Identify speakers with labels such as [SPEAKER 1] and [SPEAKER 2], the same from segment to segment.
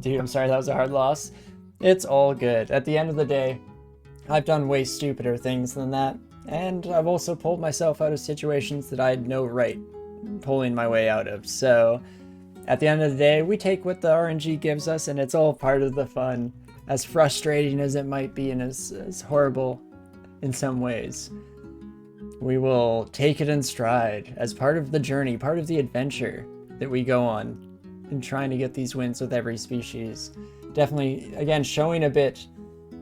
[SPEAKER 1] Dude, I'm sorry that was a hard loss. It's all good. At the end of the day, I've done way stupider things than that, and I've also pulled myself out of situations that I had no right pulling my way out of. So, at the end of the day, we take what the RNG gives us, and it's all part of the fun, as frustrating as it might be and as horrible in some ways. We will take it in stride as part of the journey, part of the adventure that we go on in trying to get these wins with every species. Definitely, again, showing a bit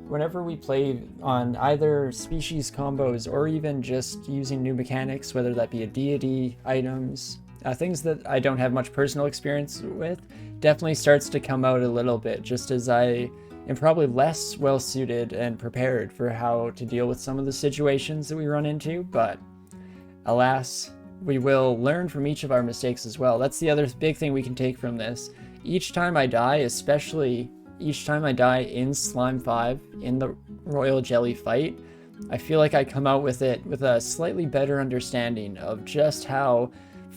[SPEAKER 1] whenever we play on either species combos or even just using new mechanics, whether that be a deity, items, things that I don't have much personal experience with, definitely starts to come out a little bit, just as I am probably less well suited and prepared for how to deal with some of the situations that we run into, but alas, we will learn from each of our mistakes as well. That's the other big thing we can take from this. Each time I die, especially each time I die in Slime 5 in the Royal Jelly fight, I feel like I come out with it with a slightly better understanding of just how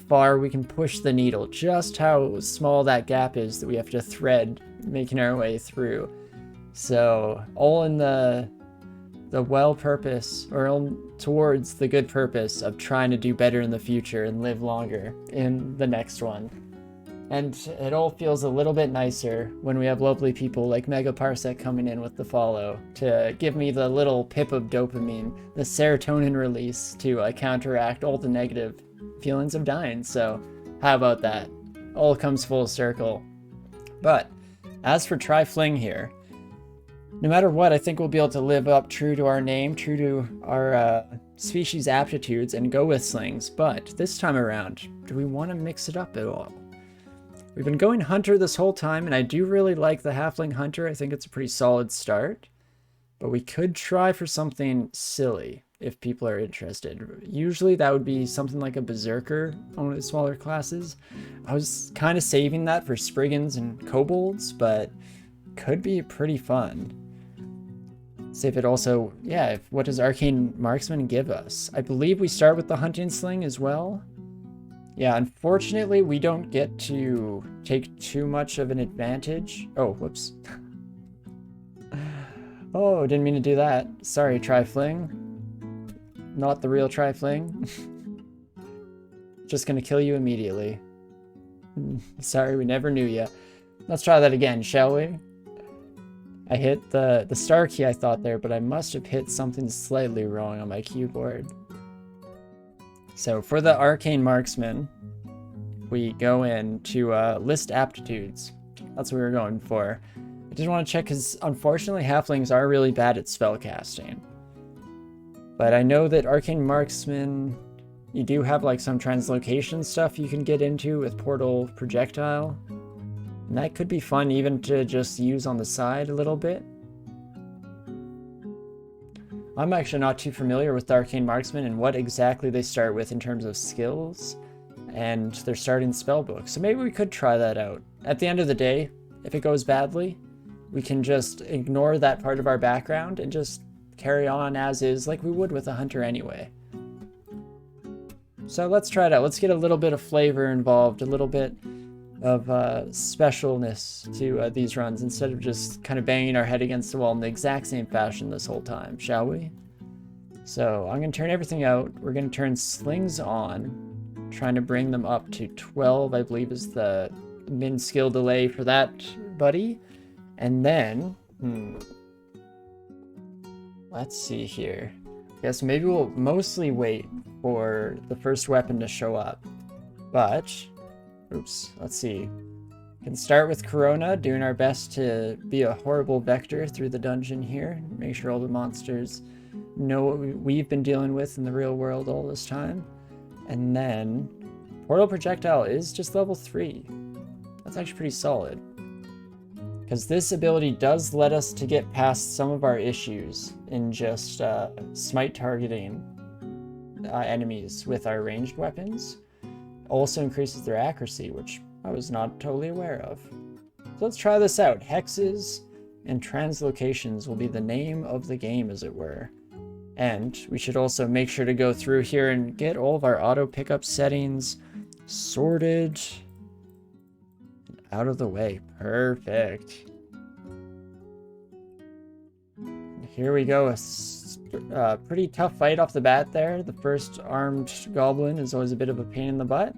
[SPEAKER 1] far we can push the needle, just how small that gap is that we have to thread making our way through. So all in the well purpose, or towards the good purpose of trying to do better in the future and live longer in the next one. And it all feels a little bit nicer when we have lovely people like Mega Parsec coming in with the follow to give me the little pip of dopamine, the serotonin release to counteract all the negative feelings of dying. So how about that? All comes full circle. But as for Tri-Fling here, no matter what, I think we'll be able to live up true to our name, true to our species aptitudes, and go with slings. But this time around, do we want to mix it up at all? We've been going Hunter this whole time, and I do really like the Halfling Hunter. I think it's a pretty solid start. But we could try for something silly if people are interested. Usually that would be something like a Berserker on one of the smaller classes. I was kind of saving that for Spriggans and Kobolds, but could be pretty fun. See if it also, what does Arcane Marksman give us? I believe we start with the Hunting Sling as well. Yeah, unfortunately, we don't get to take too much of an advantage. Oh, whoops. Oh, didn't mean to do that. Sorry, Tri-Fling. Not the real Tri-Fling. Just gonna kill you immediately. Sorry, we never knew ya. Let's try that again, shall we? I hit the star key I thought there, but I must have hit something slightly wrong on my keyboard. So for the Arcane Marksman, we go into list aptitudes. That's what we were going for. I just want to check because unfortunately Halflings are really bad at spellcasting. But I know that Arcane Marksman, you do have like some translocation stuff you can get into with Portal Projectile. And that could be fun even to just use on the side a little bit. I'm actually not too familiar with the Arcane Marksman and what exactly they start with in terms of skills and their starting spellbook. So maybe we could try that out. At the end of the day, if it goes badly, we can just ignore that part of our background and just carry on as is like we would with a hunter anyway. So let's try it out. Let's get a little bit of flavor involved, a little bit of specialness to these runs instead of just kind of banging our head against the wall in the exact same fashion this whole time, shall we? So I'm going to turn everything out. We're going to turn slings on, trying to bring them up to 12, I believe is the min skill delay for that buddy. And then, let's see here. I guess maybe we'll mostly wait for the first weapon to show up. But oops, let's see. We can start with Corona, doing our best to be a horrible vector through the dungeon here. Make sure all the monsters know what we've been dealing with in the real world all this time. And then Portal Projectile is just level 3. That's actually pretty solid. Because this ability does let us to get past some of our issues in just smite targeting enemies with our ranged weapons. Also increases their accuracy, which I was not totally aware of. So let's try this out. Hexes and translocations will be the name of the game, as it were. And we should also make sure to go through here and get all of our auto pickup settings sorted out of the way. Perfect. Here we go. A pretty tough fight off the bat there. The first armed goblin is always a bit of a pain in the butt.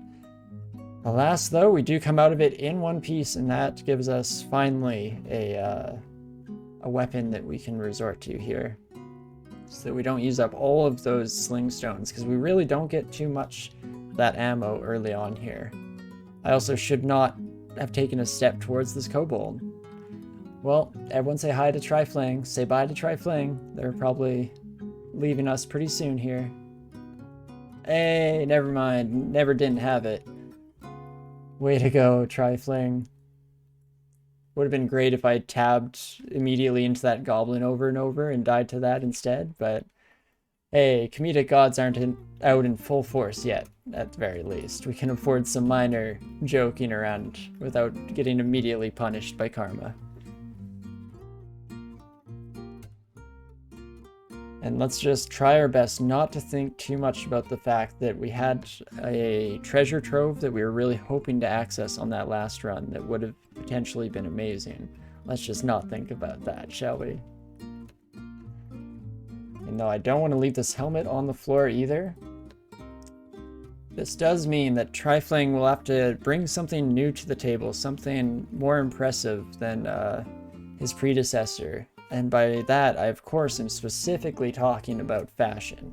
[SPEAKER 1] Alas, though, we do come out of it in one piece, and that gives us finally a weapon that we can resort to here, so that we don't use up all of those sling stones, because we really don't get too much of that ammo early on here. I also should not have taken a step towards this kobold. Well, everyone say hi to Trifling. Say bye to Trifling. They're probably leaving us pretty soon here. Hey, never mind. Never didn't have it. Way to go, Trifling. Would have been great if I tabbed immediately into that goblin over and over and died to that instead, but hey, comedic gods aren't out in full force yet, at the very least. We can afford some minor joking around without getting immediately punished by karma. And let's just try our best not to think too much about the fact that we had a treasure trove that we were really hoping to access on that last run that would have potentially been amazing. Let's just not think about that, shall we? And though I don't want to leave this helmet on the floor either, this does mean that Trifling will have to bring something new to the table, something more impressive than his predecessor. And by that, I of course am specifically talking about fashion.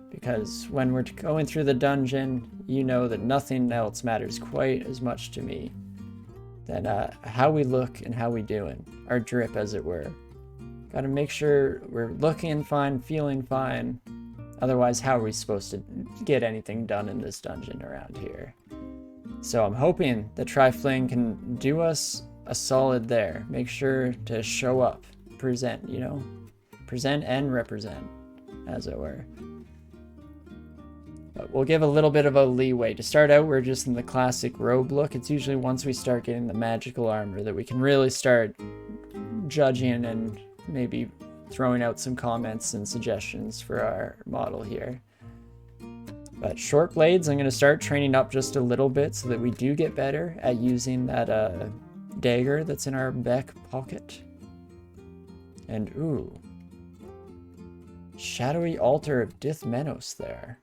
[SPEAKER 1] Because when we're going through the dungeon, you know that nothing else matters quite as much to me than how we look and how we doing. Our drip, as it were. Gotta make sure we're looking fine, feeling fine. Otherwise, how are we supposed to get anything done in this dungeon around here? So I'm hoping that Trifling can do us a solid there. Make sure to show up. Present, you know? Present and represent, as it were. But we'll give a little bit of a leeway. To start out, we're just in the classic robe look. It's usually once we start getting the magical armor that we can really start judging and maybe throwing out some comments and suggestions for our model here. But short blades, I'm going to start training up just a little bit so that we do get better at using that dagger that's in our back pocket. And ooh, shadowy altar of Dithmenos there.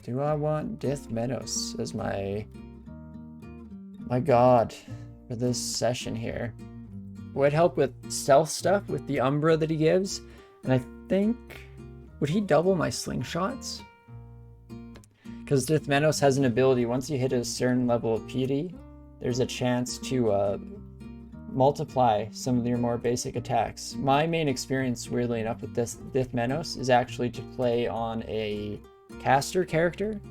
[SPEAKER 1] Do I want Dithmenos as my god for this session here? Would help with stealth stuff with the Umbra that he gives, and I think, would he double my slingshots? Because Dithmenos has an ability, once you hit a certain level of piety, there's a chance to multiply some of your more basic attacks. My main experience, weirdly enough, with this Dithmenos is actually to play on a caster character,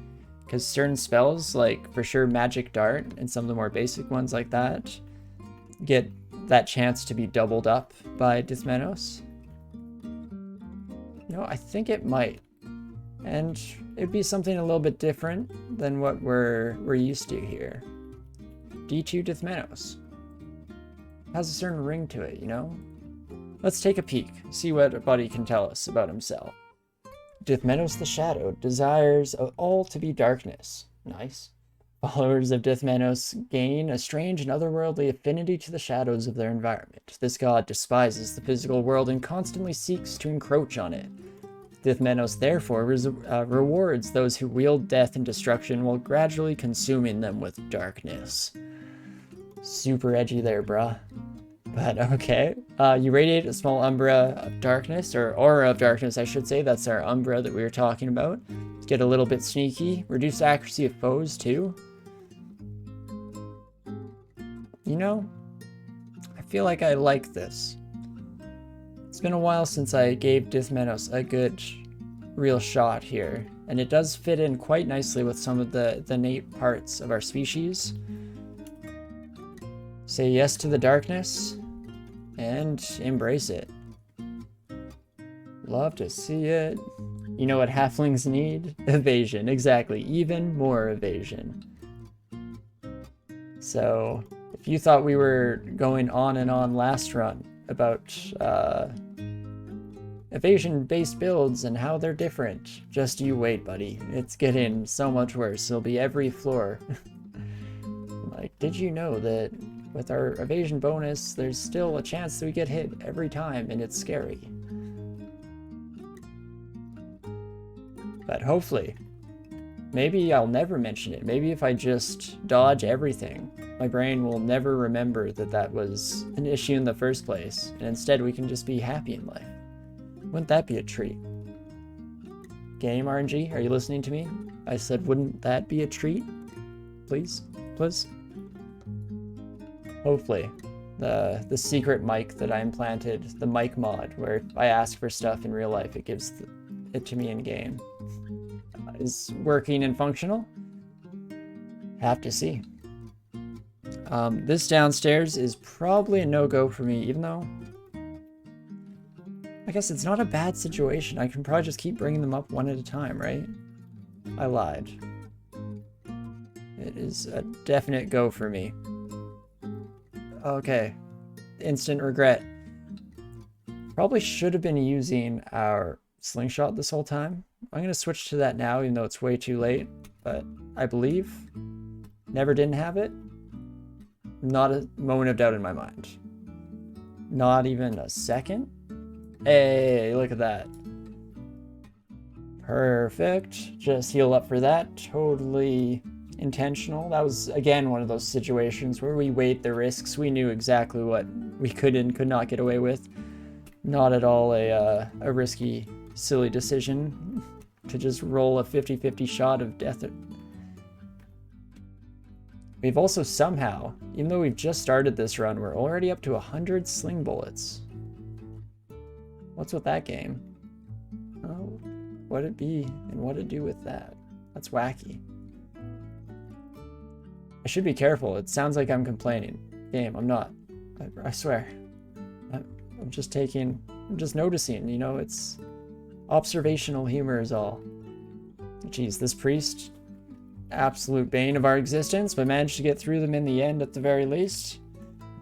[SPEAKER 1] because certain spells, like for sure Magic Dart and some of the more basic ones like that, get that chance to be doubled up by Dithmenos. You know, I think it might. And it'd be something a little bit different than what we're used to here. D2 Dithmenos. Has a certain ring to it, you know? Let's take a peek, see what a buddy can tell us about himself. Dithmenos the Shadow desires all to be darkness. Nice. Followers of Dithmenos gain a strange and otherworldly affinity to the shadows of their environment. This god despises the physical world and constantly seeks to encroach on it. Dithmenos therefore rewards those who wield death and destruction while gradually consuming them with darkness. Super edgy there, bruh. But okay. You radiate a small umbra of darkness, or aura of darkness, I should say. That's our umbra that we were talking about. Get a little bit sneaky. Reduce accuracy of foes, too. You know, I feel like I like this. It's been a while since I gave Dithmenos a good, real shot here. And it does fit in quite nicely with some of the innate parts of our species. Say yes to the darkness, and embrace it. Love to see it. You know what halflings need? Evasion, exactly. Even more evasion. So, if you thought we were going on and on last run about evasion-based builds and how they're different, just you wait, buddy. It's getting so much worse. It'll be every floor. Like, did you know that with our evasion bonus, there's still a chance that we get hit every time, and it's scary. But hopefully, maybe I'll never mention it. Maybe if I just dodge everything, my brain will never remember that that was an issue in the first place, and instead we can just be happy in life. Wouldn't that be a treat? Game RNG, are you listening to me? I said, wouldn't that be a treat? Please? Please? Hopefully, the secret mic that I implanted, the mic mod, where I ask for stuff in real life, it gives it to me in game, is working and functional. Have to see. This downstairs is probably a no-go for me, even though I guess it's not a bad situation. I can probably just keep bringing them up one at a time, right? I lied. It is a definite go for me. Okay. Instant regret. Probably should have been using our slingshot this whole time. I'm going to switch to that now, even though it's way too late. But I believe. Never didn't have it. Not a moment of doubt in my mind. Not even a second. Hey, look at that. Perfect. Just heal up for that. Totally intentional. That was, again, one of those situations where we weighed the risks. We knew exactly what we could and could not get away with. Not at all a risky, silly decision to just roll a 50-50 shot of death. We've also somehow, even though we've just started this run, we're already up to 100 sling bullets. What's with that game? Oh, what'd it be and what'd it do with that? That's wacky. I should be careful. It sounds like I'm complaining. Game, I'm not. I swear. I'm just noticing, you know, it's observational humor is all. Jeez, this priest, absolute bane of our existence, but managed to get through them in the end at the very least.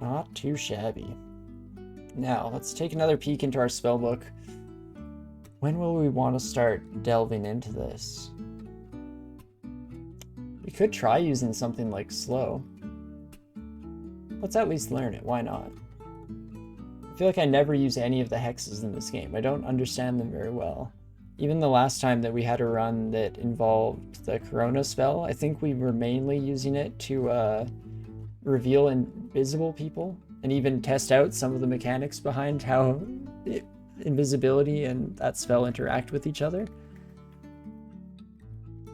[SPEAKER 1] Not too shabby. Now, let's take another peek into our spellbook. When will we want to start delving into this? We could try using something like slow. Let's at least learn it, why not? I feel like I never use any of the hexes in this game. I don't understand them very well. Even the last time that we had a run that involved the Corona spell, I think we were mainly using it to reveal invisible people and even test out some of the mechanics behind how invisibility and that spell interact with each other.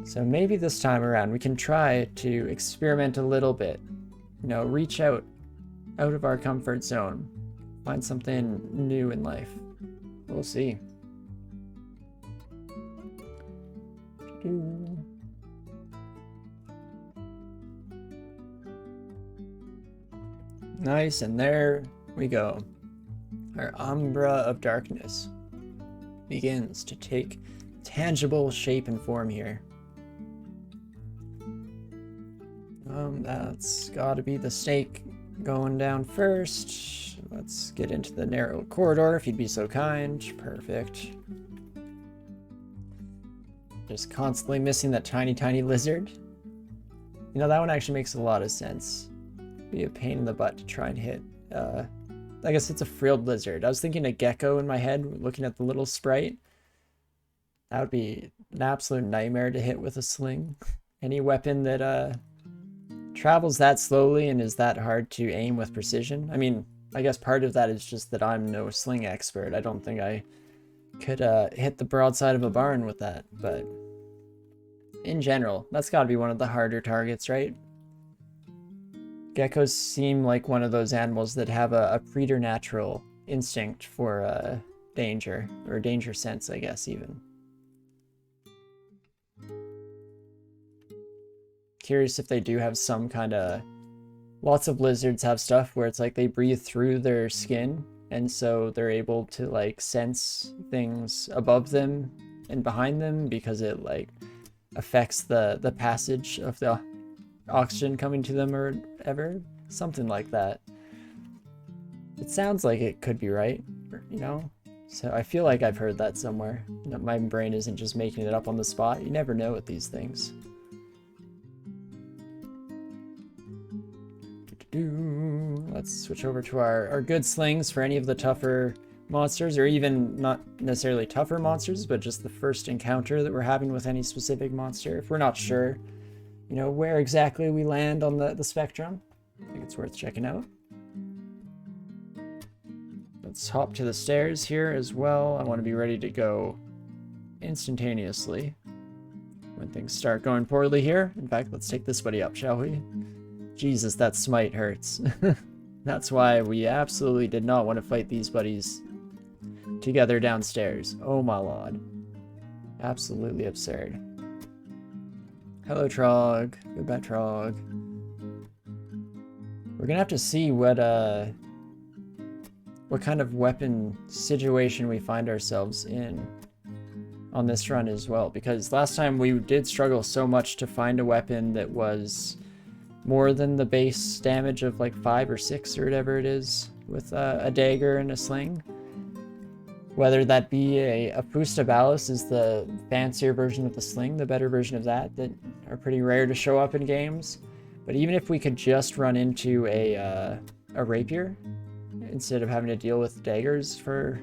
[SPEAKER 1] So maybe this time around we can try to experiment a little bit. You know, reach out of our comfort zone. Find something new in life. We'll see. Nice, and there we go. Our Umbra of Darkness begins to take tangible shape and form here. That's gotta be the snake going down first. Let's get into the narrow corridor, if you'd be so kind. Perfect. Just constantly missing that tiny lizard. You know, that one actually makes a lot of sense. Be a pain in the butt to try and hit. I guess it's a frilled lizard. I was thinking a gecko in my head, looking at the little sprite. That would be an absolute nightmare to hit with a sling. Any weapon that travels that slowly and is that hard to aim with precision. I mean, I guess part of that is just that I'm no sling expert. I don't think I could hit the broadside of a barn with that, but in general, that's got to be one of the harder targets, right? Geckos seem like one of those animals that have a preternatural instinct for danger, or danger sense, I guess, even. Curious if they do have some kind of... Lots of lizards have stuff where it's like they breathe through their skin, and so they're able to like sense things above them and behind them because it like affects the passage of the oxygen coming to them or whatever. Something like that. It sounds like it could be right, you know? So I feel like I've heard that somewhere. My brain isn't just making it up on the spot. You never know with these things. Let's switch over to our good slings for any of the tougher monsters, or even not necessarily tougher monsters, but just the first encounter that we're having with any specific monster. If we're not sure, you know, where exactly we land on the spectrum, I think it's worth checking out. Let's hop to the stairs here as well. I want to be ready to go instantaneously when things start going poorly here. In fact, let's take this buddy up, shall we? Jesus, that smite hurts. That's why we absolutely did not want to fight these buddies together downstairs. Oh my lord. Absolutely absurd. Hello, Trog. Goodbye, Trog. We're gonna have to see what kind of weapon situation we find ourselves in on this run as well, because last time we did struggle so much to find a weapon that was more than the base damage of like 5 or 6 or whatever it is with a dagger and a sling. Whether that be a Pusta Ballis is the fancier version of the sling, the better version of that are pretty rare to show up in games. But even if we could just run into a rapier instead of having to deal with daggers for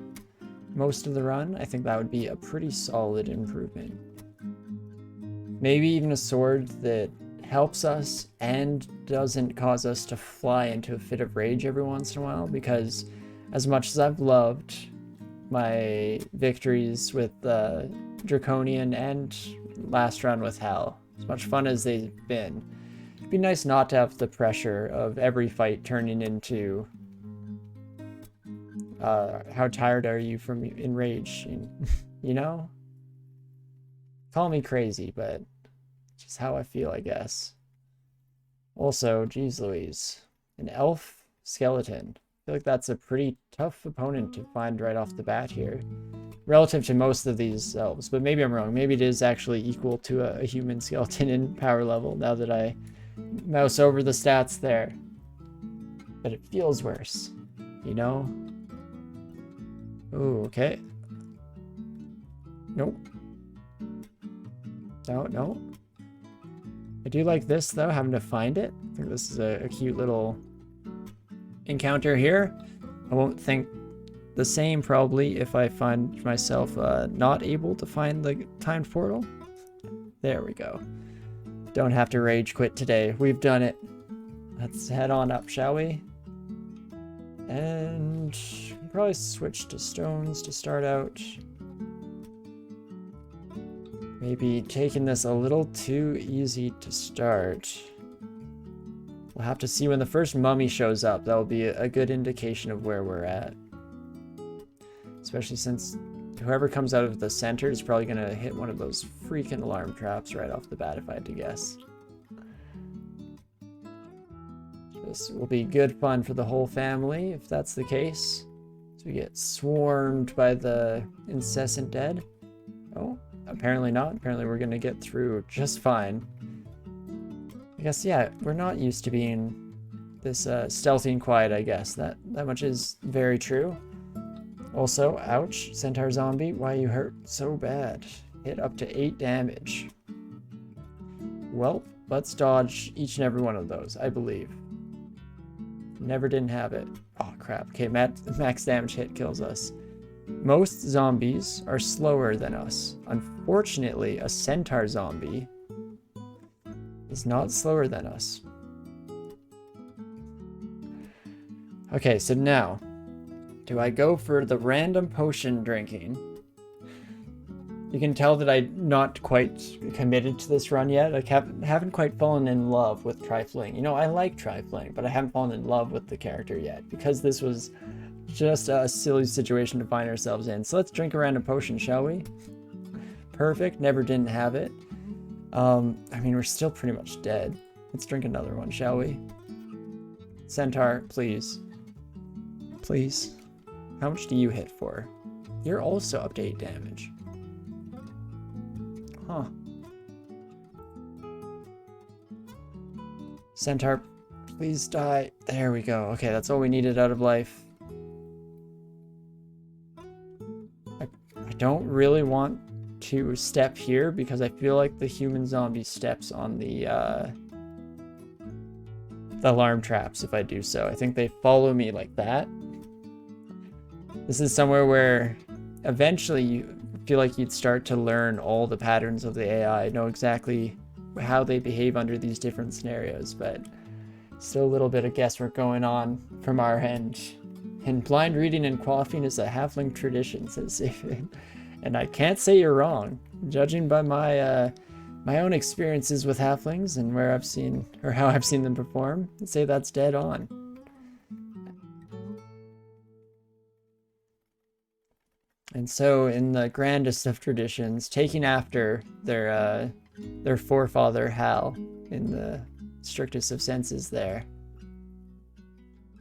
[SPEAKER 1] most of the run, I think that would be a pretty solid improvement. Maybe even a sword that helps us and doesn't cause us to fly into a fit of rage every once in a while, because as much as I've loved my victories with Draconian and last run with Hal, as much fun as they've been, it'd be nice not to have the pressure of every fight turning into how tired are you from enrage, you know? Call me crazy, but just how I feel, I guess. Also, geez Louise, an elf skeleton. I feel like that's a pretty tough opponent to find right off the bat here, relative to most of these elves, but maybe I'm wrong. Maybe it is actually equal to a human skeleton in power level now that I mouse over the stats there. But it feels worse, you know? Ooh, okay. Nope. No. I do like this, though, having to find it. I think this is a cute little encounter here. I won't think the same, probably, if I find myself not able to find the timed portal. There we go. Don't have to rage quit today. We've done it. Let's head on up, shall we? And probably switch to stones to start out. Maybe taking this a little too easy to start. We'll have to see when the first mummy shows up. That'll be a good indication of where we're at. Especially since whoever comes out of the center is probably going to hit one of those freaking alarm traps right off the bat, if I had to guess. This will be good fun for the whole family, if that's the case. So we get swarmed by the incessant dead. Oh, apparently not. Apparently we're going to get through just fine. I guess, yeah, we're not used to being this stealthy and quiet, I guess. That much is very true. Also, ouch, centaur zombie, why you hurt so bad? Hit up to 8 damage. Well, let's dodge each and every one of those, I believe. Never didn't have it. Oh, crap. Okay, max damage hit kills us. Most zombies are slower than us. Unfortunately, a centaur zombie is not slower than us. Okay, so now, do I go for the random potion drinking? You can tell that I'm not quite committed to this run yet. I haven't quite fallen in love with Trifling. You know, I like Trifling, but I haven't fallen in love with the character yet, because this was just a silly situation to find ourselves in. So let's drink a random potion, shall we? Perfect, never didn't have it. I mean, we're still pretty much dead. Let's drink another one, shall we? Centaur, please. Please. How much do you hit for? You're also up to 8 damage. Huh. Centaur, please die. There we go. Okay, that's all we needed out of life. I don't really want to step here because I feel like the human zombie steps on the the alarm traps if I do so. I think they follow me like that. This is somewhere where eventually you feel like you'd start to learn all the patterns of the AI, know exactly how they behave under these different scenarios, but still a little bit of guesswork going on from our end. And blind reading and quaffing is a halfling tradition, says David. And I can't say you're wrong. Judging by my my own experiences with halflings and where I've seen, or how I've seen them perform, I'd say that's dead on. And so in the grandest of traditions, taking after their forefather Hal in the strictest of senses there.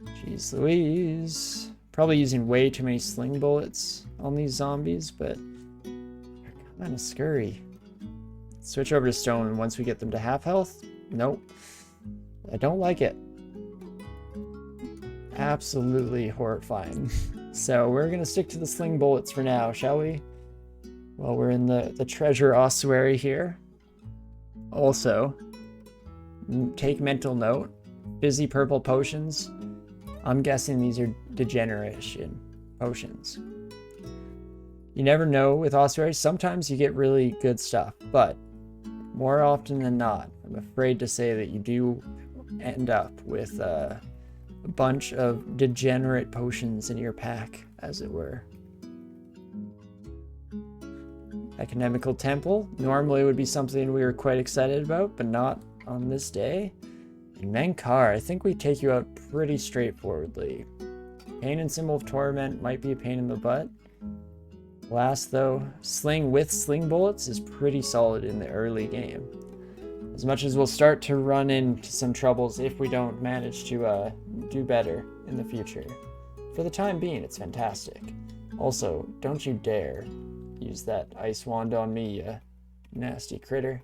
[SPEAKER 1] Jeez Louise. Probably using way too many sling bullets on these zombies, but they're kind of scurry. Switch over to stone, and once we get them to half health, nope. I don't like it. Absolutely horrifying. So we're gonna stick to the sling bullets for now, shall we? Well, we're in the treasure ossuary here. Also, take mental note. Busy purple potions. I'm guessing these are degeneration potions. You never know with ossuaries. Sometimes you get really good stuff, but more often than not, I'm afraid to say that you do end up with a bunch of degenerate potions in your pack, as it were. Economical Temple normally would be something we were quite excited about, but not on this day. And Menkar, I think we take you out pretty straightforwardly. Pain and Symbol of Torment might be a pain in the butt. Last though, Sling with Sling Bullets is pretty solid in the early game. As much as we'll start to run into some troubles if we don't manage to do better in the future. For the time being, it's fantastic. Also, don't you dare use that ice wand on me, you nasty critter.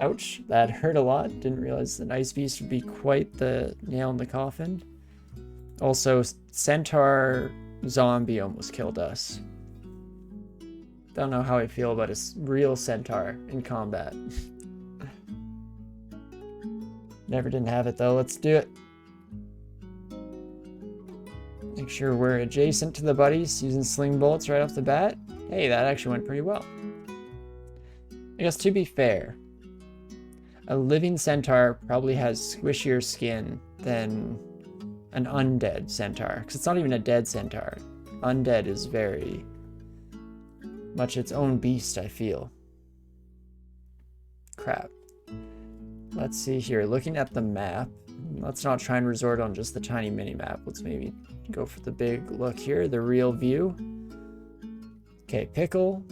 [SPEAKER 1] Ouch, that hurt a lot. Didn't realize an ice beast would be quite the nail in the coffin. Also, centaur zombie almost killed us. Don't know how I feel about a real centaur in combat. Never didn't have it though. Let's do it. Make sure we're adjacent to the buddies using sling bullets right off the bat. Hey, that actually went pretty well. I guess to be fair, a living centaur probably has squishier skin than an undead centaur, because it's not even a dead centaur. Undead is very much its own beast, I feel. Crap. Let's see here. Looking at the map, let's not try and resort on just the tiny mini-map. Let's maybe go for the big look here, the real view. Okay, Pickle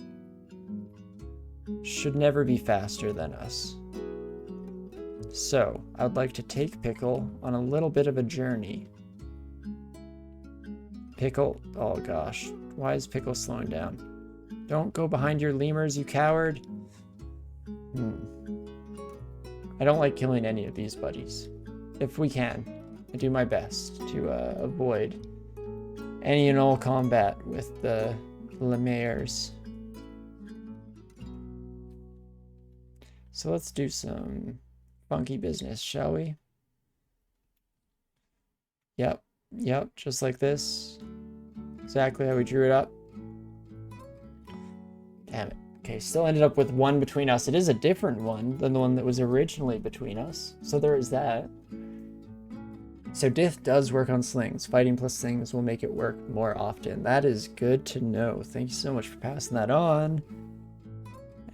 [SPEAKER 1] should never be faster than us. So, I'd like to take Pickle on a little bit of a journey. Pickle, oh gosh, why is Pickle slowing down? Don't go behind your lemurs, you coward. I don't like killing any of these buddies. If we can, I do my best to avoid any and all combat with the lemurs. So let's do some funky business, shall we? Yep, just like this. Exactly how we drew it up. Damn it. Okay, still ended up with one between us. It is a different one than the one that was originally between us. So there is that. So Dith does work on slings. Fighting plus slings will make it work more often. That is good to know. Thank you so much for passing that on.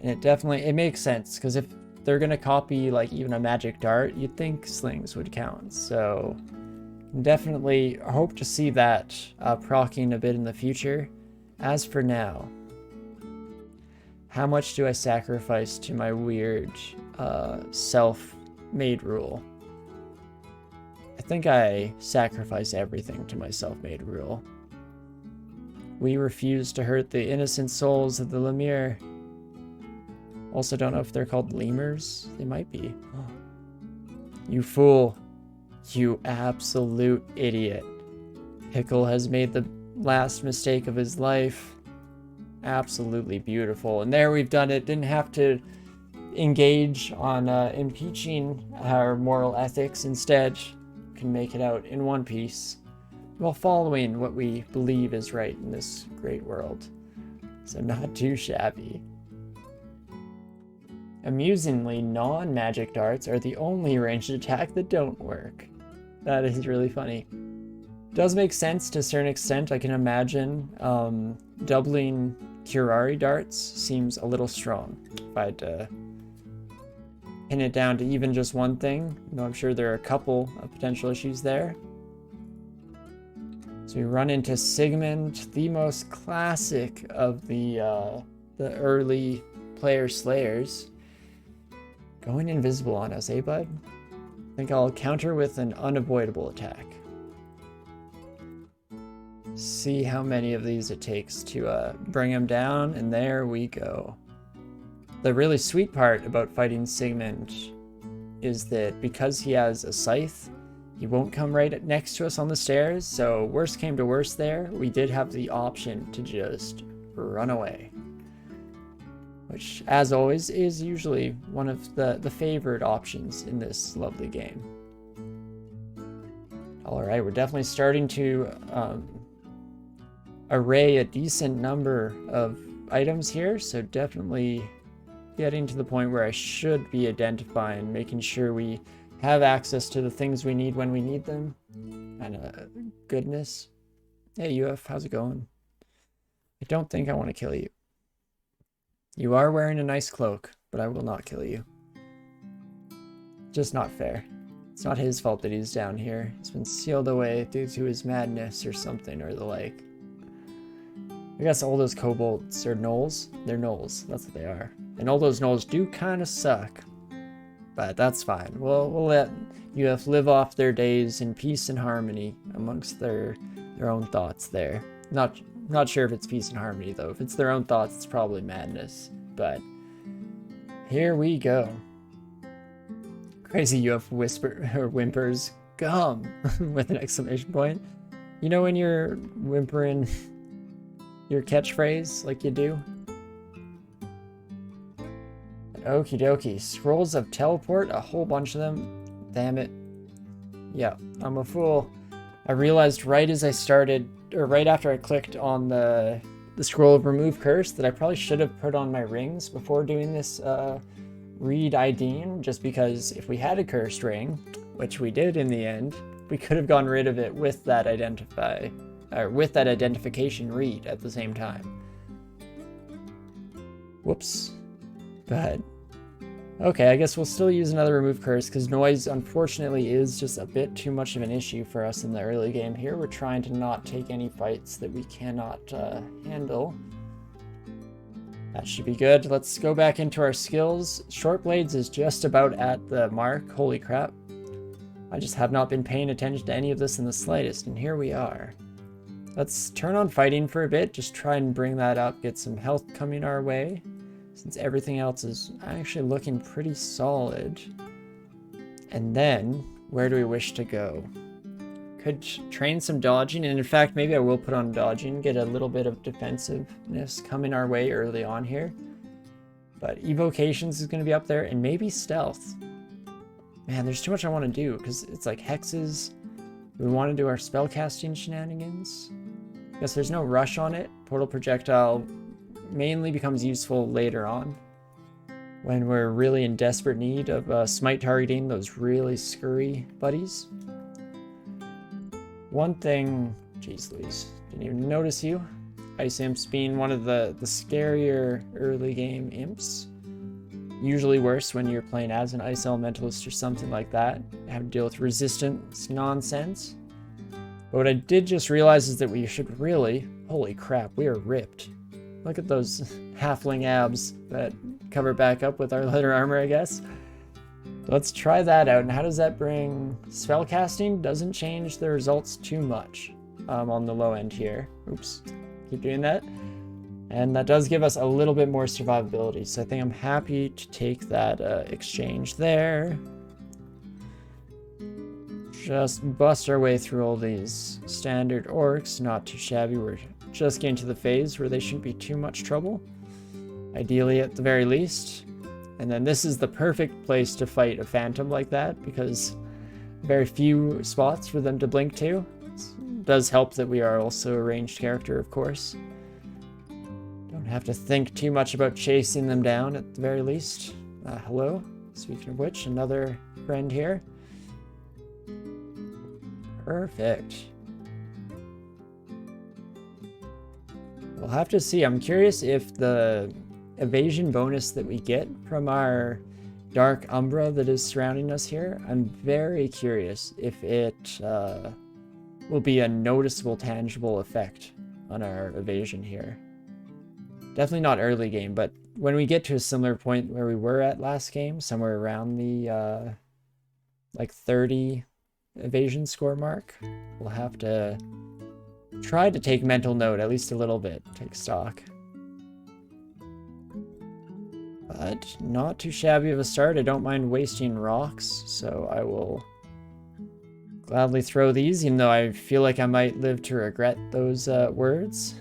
[SPEAKER 1] And it makes sense, because if they're going to copy like even a magic dart, you'd think slings would count. So definitely hope to see that proccing a bit in the future. As for now, how much do I sacrifice to my weird self-made rule? I think I sacrifice everything to my self-made rule. We refuse to hurt the innocent souls of the Lemure. Also don't know if they're called lemurs. They might be. Oh. You fool. You absolute idiot. Pickle has made the last mistake of his life. Absolutely beautiful. And there we've done it. Didn't have to engage on impeaching our moral ethics. Instead, can make it out in one piece while following what we believe is right in this great world. So not too shabby. Amusingly, non-magic darts are the only ranged attack that don't work. That is really funny. Does make sense to a certain extent. I can imagine doubling Curari darts seems a little strong. If I had to pin it down to even just one thing, though I'm sure there are a couple of potential issues there. So we run into Sigmund, the most classic of the early player slayers. Going invisible on us, eh, bud? I think I'll counter with an unavoidable attack. See how many of these it takes to bring him down, and there we go. The really sweet part about fighting Sigmund is that because he has a scythe, he won't come right next to us on the stairs, so worst came to worst there, we did have the option to just run away. Which, as always, is usually one of the favored options in this lovely game. Alright, we're definitely starting to array a decent number of items here, so definitely getting to the point where I should be identifying, making sure we have access to the things we need when we need them. And goodness. Hey UF, how's it going? I don't think I want to kill you. You are wearing a nice cloak, but I will not kill you. Just not fair. It's not his fault that he's down here. He's been sealed away due to his madness or something or the like. I guess all those kobolds are gnolls. They're gnolls. That's what they are. And all those gnolls do kind of suck. But that's fine. We'll let UF live off their days in peace and harmony amongst their own thoughts there. Not sure if it's peace and harmony though. If it's their own thoughts, it's probably madness. But here we go. Crazy UF whimpers gum with an exclamation point. You know when you're whimpering your catchphrase like you do? Okie dokie. Scrolls of teleport, a whole bunch of them. Damn it. Yeah, I'm a fool. I realized right as I started, or right after I clicked on the scroll of remove curse, that I probably should have put on my rings before doing this read IDing, just because if we had a cursed ring, which we did in the end, we could have gotten rid of it with that identification read at the same time. Whoops. But okay, I guess we'll still use another remove curse because noise unfortunately is just a bit too much of an issue for us in the early game here. We're trying to not take any fights that we cannot handle. That should be good. Let's go back into our skills. Short blades is just about at the mark. Holy crap. I just have not been paying attention to any of this in the slightest, and here we are. Let's turn on fighting for a bit, just try and bring that up, get some health coming our way, since everything else is actually looking pretty solid. And then, where do we wish to go? Could train some dodging, and in fact, maybe I will put on dodging, get a little bit of defensiveness coming our way early on here. But evocations is going to be up there, and maybe stealth. Man, there's too much I want to do, because it's like hexes. We want to do our spellcasting shenanigans. Guess there's no rush on it. Portal projectile mainly becomes useful later on, when we're really in desperate need of smite targeting those really scurry buddies. One thing, jeez Louise, didn't even notice you. Ice imps being one of the scarier early game imps. Usually worse when you're playing as an ice elementalist or something like that. You have to deal with resistance nonsense. But what I did just realize is that we should really, holy crap, we are ripped. Look at those halfling abs that cover back up with our leather armor, I guess. Let's try that out. And how does that bring? Spellcasting doesn't change the results too much on the low end here. Oops, keep doing that. And that does give us a little bit more survivability. So I think I'm happy to take that exchange there. Just bust our way through all these standard orcs. Not too shabby. We're just getting to the phase where they shouldn't be too much trouble. Ideally at the very least. And then this is the perfect place to fight a phantom like that, because very few spots for them to blink to. It does help that we are also a ranged character, of course. Don't have to think too much about chasing them down, at the very least. Hello? Speaking of which, another friend here. Perfect. We'll have to see. I'm curious if the evasion bonus that we get from our dark umbra that is surrounding us here, I'm very curious if it will be a noticeable, tangible effect on our evasion here. Definitely not early game, but when we get to a similar point where we were at last game, somewhere around the like 30 evasion score mark, we'll have to try to take mental note, at least a little bit, take stock. But not too shabby of a start. I don't mind wasting rocks, so I will gladly throw these, even though I feel like I might live to regret those words.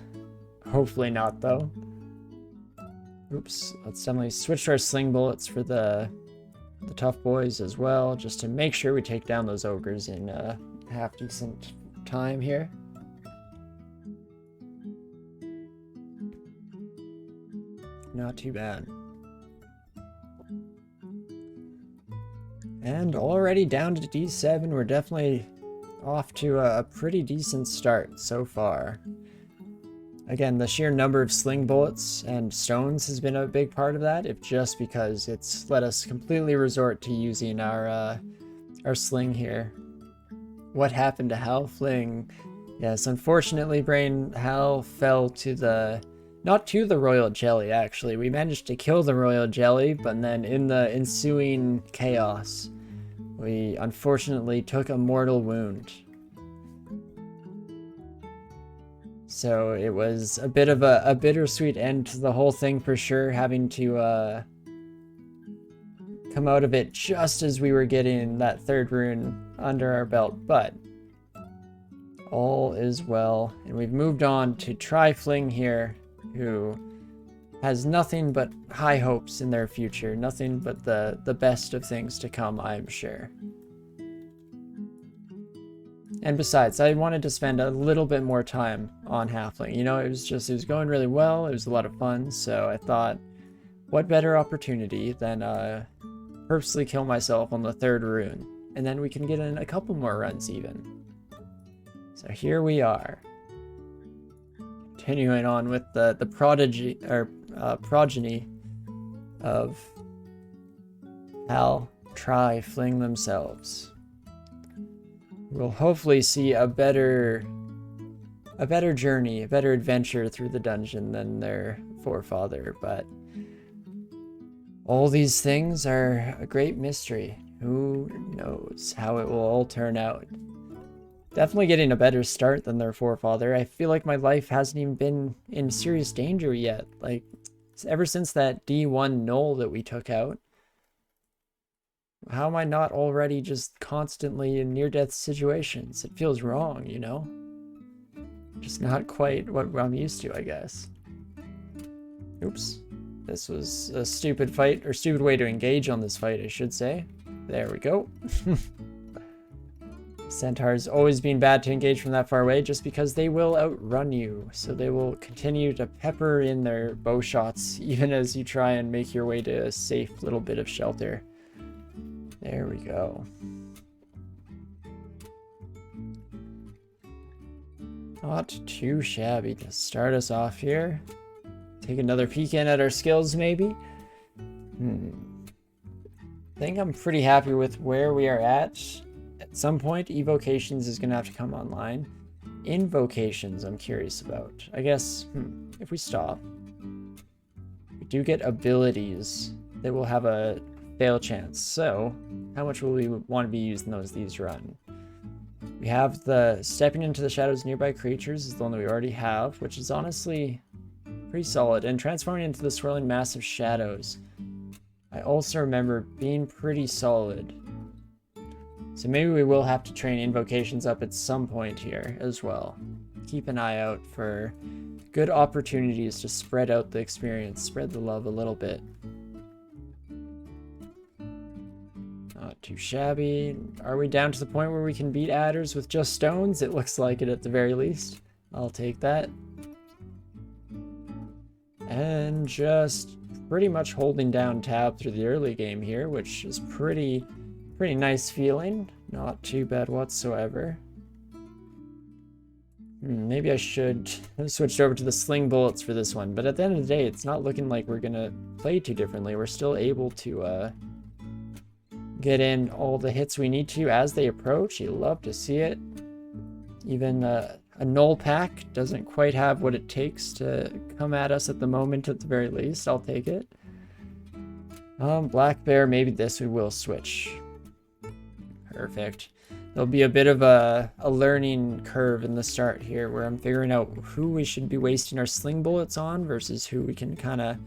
[SPEAKER 1] Hopefully not, though. Oops, let's definitely switch to our sling bullets for the tough boys as well, just to make sure we take down those ogres in half decent time here. Not too bad. And already down to D7, we're definitely off to a pretty decent start so far. Again, the sheer number of sling bullets and stones has been a big part of that, if just because it's let us completely resort to using our sling here. What happened to Halfling? Yes, unfortunately, Brain Hal fell to the... Not to the royal jelly, actually. We managed to kill the royal jelly, but then in the ensuing chaos, we unfortunately took a mortal wound. So it was a bit of a bittersweet end to the whole thing for sure, having to come out of it just as we were getting that third rune under our belt, but all is well. And we've moved on to Fling here, who has nothing but high hopes in their future, nothing but the best of things to come, I'm sure. And besides, I wanted to spend a little bit more time on Halfling. You know, it was going really well, it was a lot of fun, so I thought, what better opportunity than purposely kill myself on the third rune, and then we can get in a couple more runs even. So here we are. Continuing on with the progeny of Hal Fling themselves. We'll hopefully see a better journey, a better adventure through the dungeon than their forefather, but all these things are a great mystery. Who knows how it will all turn out? Definitely getting a better start than their forefather. I feel like my life hasn't even been in serious danger yet. Like, ever since that D1 null that we took out. How am I not already just constantly in near-death situations? It feels wrong, you know? Just not quite what I'm used to, I guess. Oops. This was a stupid fight, or stupid way to engage on this fight, I should say. There we go. Centaurs always been bad to engage from that far away just because they will outrun you. So they will continue to pepper in their bow shots even as you try and make your way to a safe little bit of shelter. There we go. Not too shabby to start us off here. Take another peek in at our skills maybe. I think I'm pretty happy with where we are at. At some point, evocations is going to have to come online. Invocations, I'm curious about. I guess, if we stop, we do get abilities that will have a fail chance. So, how much will we want to be using these run? We have the stepping into the shadows of nearby creatures is the one that we already have, which is honestly pretty solid. And transforming into the swirling mass of shadows, I also remember being pretty solid. So maybe we will have to train invocations up at some point here as well. Keep an eye out for good opportunities to spread out the experience, spread the love a little bit. Not too shabby. Are we down to the point where we can beat adders with just stones? It looks like it at the very least. I'll take that. And just pretty much holding down tab through the early game here, which is pretty nice feeling. Not too bad whatsoever. Maybe I should have switched over to the sling bullets for this one, but at the end of the day, it's not looking like we're gonna play too differently. We're still able to get in all the hits we need to as they approach. You love to see it. Even a null pack doesn't quite have what it takes to come at us at the moment, at the very least. I'll take it. Black bear, maybe this we will switch. Perfect. There'll be a bit of a learning curve in the start here where I'm figuring out who we should be wasting our sling bullets on versus who we can kind of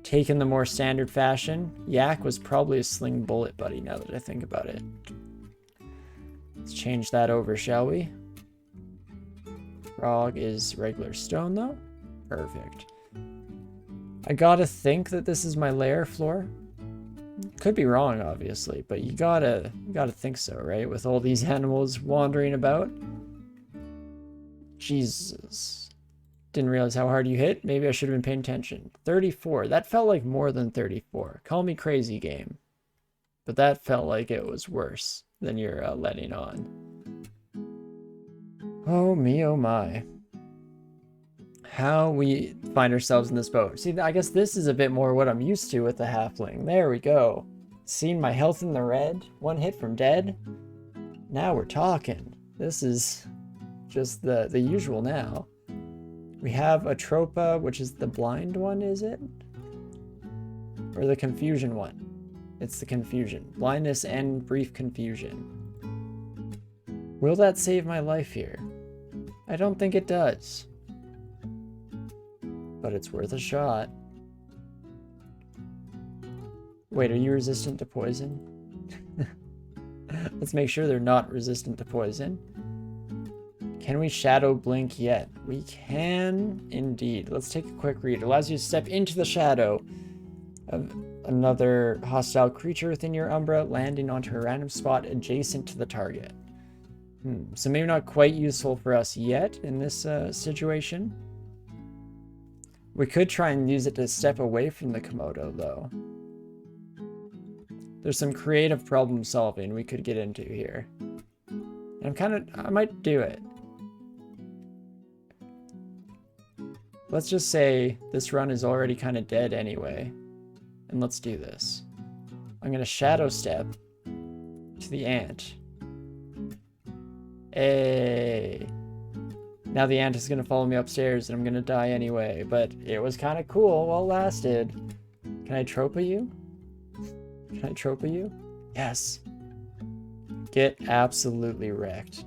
[SPEAKER 1] take in the more standard fashion. Yak was probably a sling bullet buddy now that I think about it. Let's change that over, shall we? Frog is regular stone though. Perfect. I gotta think that this is my lair floor. Could be wrong, obviously, but you gotta think so, right? With all these animals wandering about. Jesus. Didn't realize how hard you hit. Maybe I should have been paying attention. 34. That felt like more than 34. Call me crazy, game. But that felt like it was worse than you're letting on. Oh me, oh my. How we find ourselves in this boat. See, I guess this is a bit more what I'm used to with the halfling. There we go. Seeing my health in the red. One hit from dead. Now we're talking. This is just the usual now. We have Atropa, which is the blind one, is it? Or the confusion one? It's the confusion. Blindness and brief confusion. Will that save my life here? I don't think it does. But it's worth a shot. Wait, are you resistant to poison? Let's make sure they're not resistant to poison. Can we shadow blink yet? We can indeed. Let's take a quick read. It allows you to step into the shadow of another hostile creature within your umbra, landing onto a random spot adjacent to the target. So maybe not quite useful for us yet in this situation. We could try and use it to step away from the Komodo, though. There's some creative problem solving we could get into here. And I might do it. Let's just say this run is already kind of dead anyway. And let's do this. I'm going to shadow step to the ant. Hey. Now the ant is going to follow me upstairs and I'm going to die anyway. But it was kind of cool while it lasted. Can I tropa you? Can I tropa you? Yes. Get absolutely wrecked.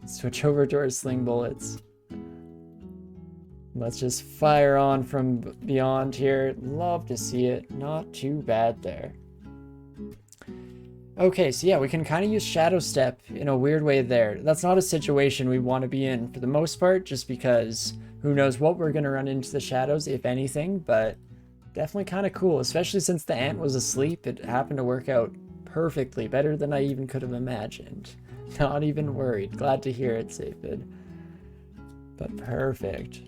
[SPEAKER 1] Switch over to our sling bullets. Let's just fire on from beyond here. Love to see it. Not too bad there. Okay, so yeah, we can kind of use Shadow Step in a weird way there. That's not a situation we want to be in for the most part, just because who knows what we're going to run into the shadows, if anything, but definitely kind of cool, especially since the ant was asleep. It happened to work out perfectly, better than I even could have imagined. Not even worried. Glad to hear it, Safid. But perfect.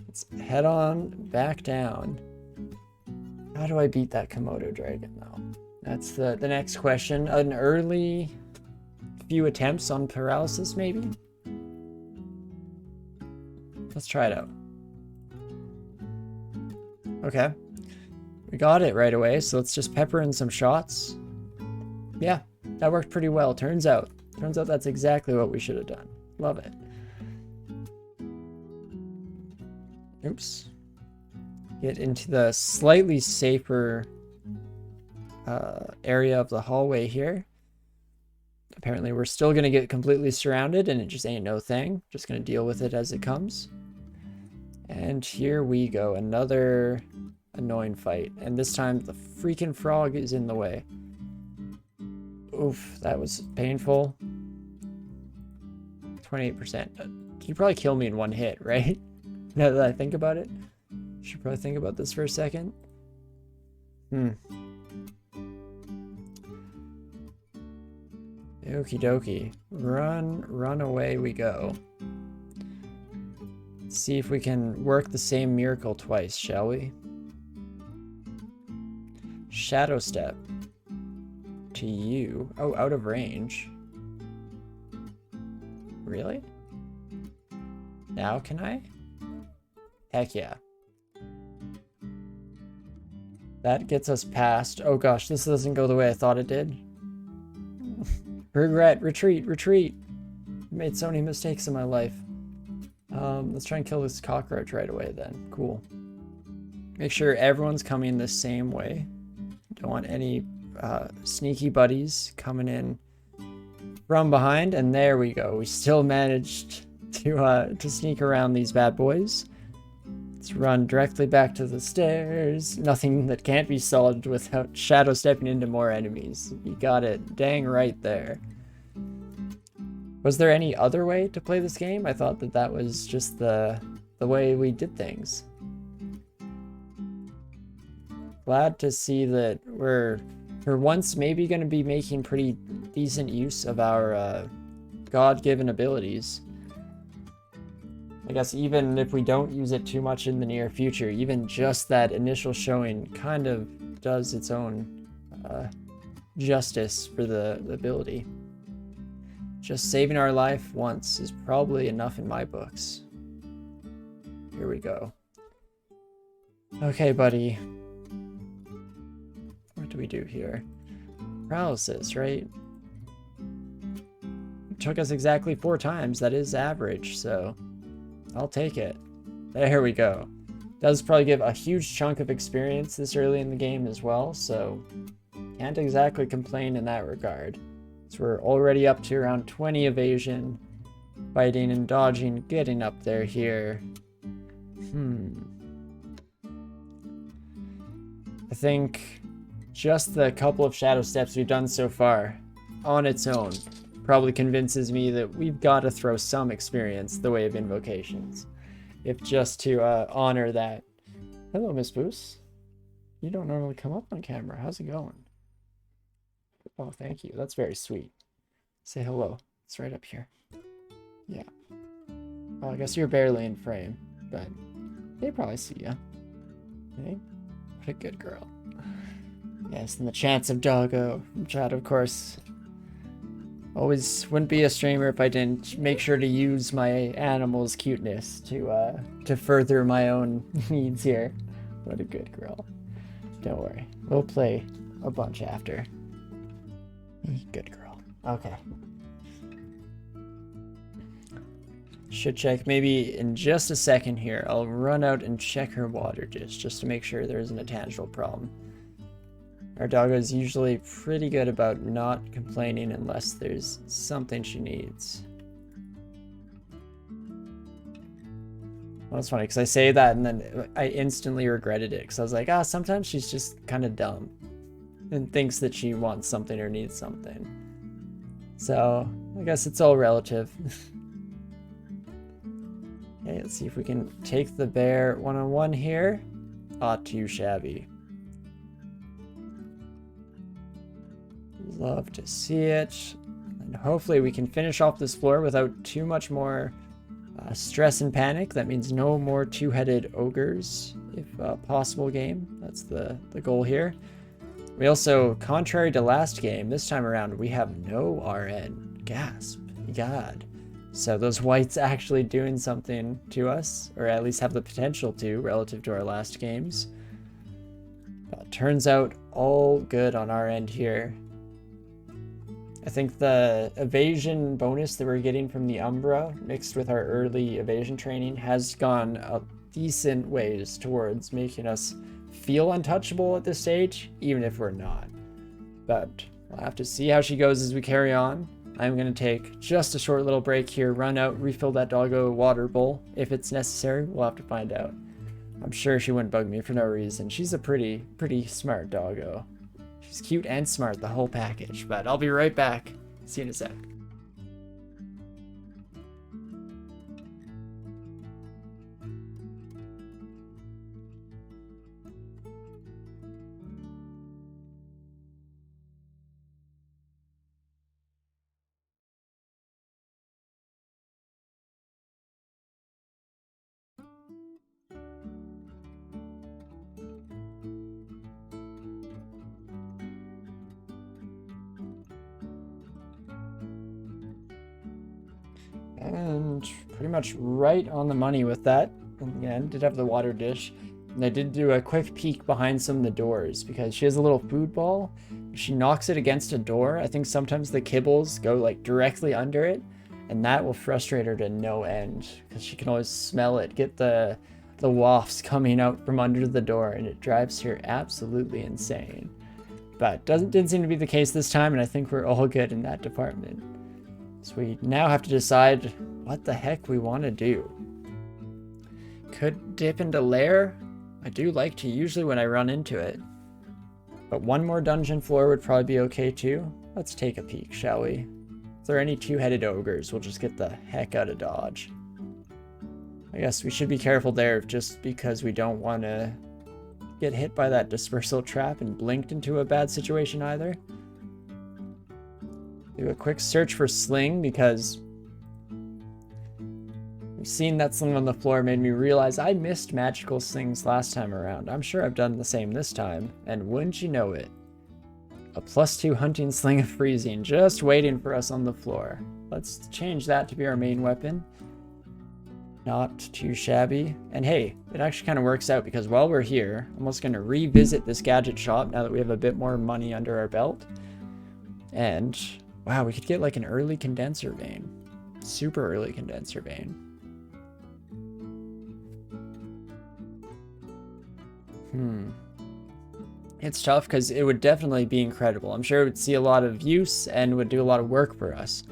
[SPEAKER 1] Let's head on back down. How do I beat that Komodo dragon, though? That's the next question. An early few attempts on paralysis, maybe? Let's try it out. Okay. We got it right away, so let's just pepper in some shots. Yeah, that worked pretty well, turns out. Turns out that's exactly what we should have done. Love it. Oops. Get into the slightly safer area of the hallway here. Apparently we're still going to get completely surrounded and it just ain't no thing. Just going to deal with it as it comes. And here we go. Another annoying fight. And this time the freaking frog is in the way. Oof, that was painful. 28%. You probably kill me in one hit, right? Now that I think about it. Should probably think about this for a second. Okie dokie. Run away we go. Let's see if we can work the same miracle twice, shall we? Shadow step. To you. Oh, out of range. Really? Now can I? Heck yeah. That gets us past. Oh gosh, this doesn't go the way I thought it did. Regret. Retreat. Retreat. Made so many mistakes in my life. Let's try and kill this cockroach right away then. Cool. Make sure everyone's coming the same way. Don't want any sneaky buddies coming in from behind. And there we go. We still managed to sneak around these bad boys. Let's run directly back to the stairs. Nothing that can't be solved without shadow stepping into more enemies. You got it dang right there. Was there any other way to play this game? I thought that that was just the way we did things. Glad to see that we're for once maybe going to be making pretty decent use of our God-given abilities. I guess even if we don't use it too much in the near future, even just that initial showing kind of does its own justice for the ability. Just saving our life once is probably enough in my books. Here we go. Okay, buddy. What do we do here? Paralysis, right? It took us exactly 4 times. That is average, so I'll take it. There we go. Does probably give a huge chunk of experience this early in the game as well, so can't exactly complain in that regard. So we're already up to around 20 evasion, fighting and dodging, getting up there here. I think just the couple of shadow steps we've done so far on its own probably convinces me that we've got to throw some experience the way of invocations, if just to honor that. Hello, Miss Boos. You don't normally come up on camera. How's it going? Oh, thank you. That's very sweet. Say hello. It's right up here. Yeah. Well, I guess you're barely in frame, but they probably see you. Hey, what a good girl. Yes, and the chance of doggo from chat, of course. Always wouldn't be a streamer if I didn't make sure to use my animal's cuteness to further my own needs here. What a good girl. Don't worry. We'll play a bunch after. Good girl. Okay. Should check maybe in just a second here. I'll run out and check her water dish just to make sure there isn't a tangible problem. Our doggo is usually pretty good about not complaining unless there's something she needs. Well, it's funny because I say that and then I instantly regretted it because I was like, sometimes she's just kind of dumb and thinks that she wants something or needs something. So I guess it's all relative. Okay, let's see if we can take the bear one-on-one here. Not too shabby. Love to see it. And hopefully we can finish off this floor without too much more stress and panic. That means no more two-headed ogres, if possible, game. That's the goal here. We also, contrary to last game, this time around, we have no RN. Gasp. God. So those whites actually doing something to us, or at least have the potential to, relative to our last games. Turns out all good on our end here. I think the evasion bonus that we're getting from the Umbra, mixed with our early evasion training, has gone a decent ways towards making us feel untouchable at this stage, even if we're not. But we'll have to see how she goes as we carry on. I'm going to take just a short little break here, run out, refill that doggo water bowl. If it's necessary, we'll have to find out. I'm sure she wouldn't bug me for no reason. She's a pretty smart doggo. She's cute and smart, the whole package. But I'll be right back. See you in a sec. And pretty much right on the money with that. Again, did have the water dish. And I did do a quick peek behind some of the doors because she has a little food ball. If she knocks it against a door, I think sometimes the kibbles go like directly under it, and that will frustrate her to no end because she can always smell it, get the wafts coming out from under the door, and it drives her absolutely insane. But didn't seem to be the case this time, and I think we're all good in that department. So we now have to decide what the heck we want to do. Could dip into lair. I do like to usually when I run into it. But one more dungeon floor would probably be okay too. Let's take a peek, shall we? If there are any two-headed ogres, we'll just get the heck out of Dodge. I guess we should be careful there just because we don't want to get hit by that dispersal trap and blinked into a bad situation either. Do a quick search for sling because seeing that sling on the floor made me realize I missed magical slings last time around. I'm sure I've done the same this time, and wouldn't you know it, a +2 hunting sling of freezing just waiting for us on the floor. Let's change that to be our main weapon. Not too shabby. And hey, it actually kind of works out because while we're here, I'm also going to revisit this gadget shop now that we have a bit more money under our belt. And wow, we could get like an early condenser vein. Super early condenser vein. It's tough because it would definitely be incredible. I'm sure it would see a lot of use and would do a lot of work for us.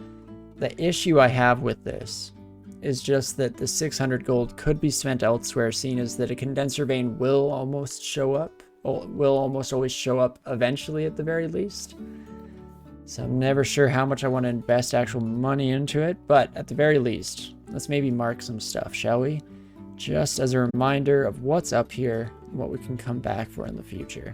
[SPEAKER 1] The issue I have with this is just that the 600 gold could be spent elsewhere, seeing as that a condenser vein will almost show up, or will almost always show up eventually at the very least. So I'm never sure how much I want to invest actual money into it, but at the very least, let's maybe mark some stuff, shall we? Just as a reminder of what's up here and what we can come back for in the future.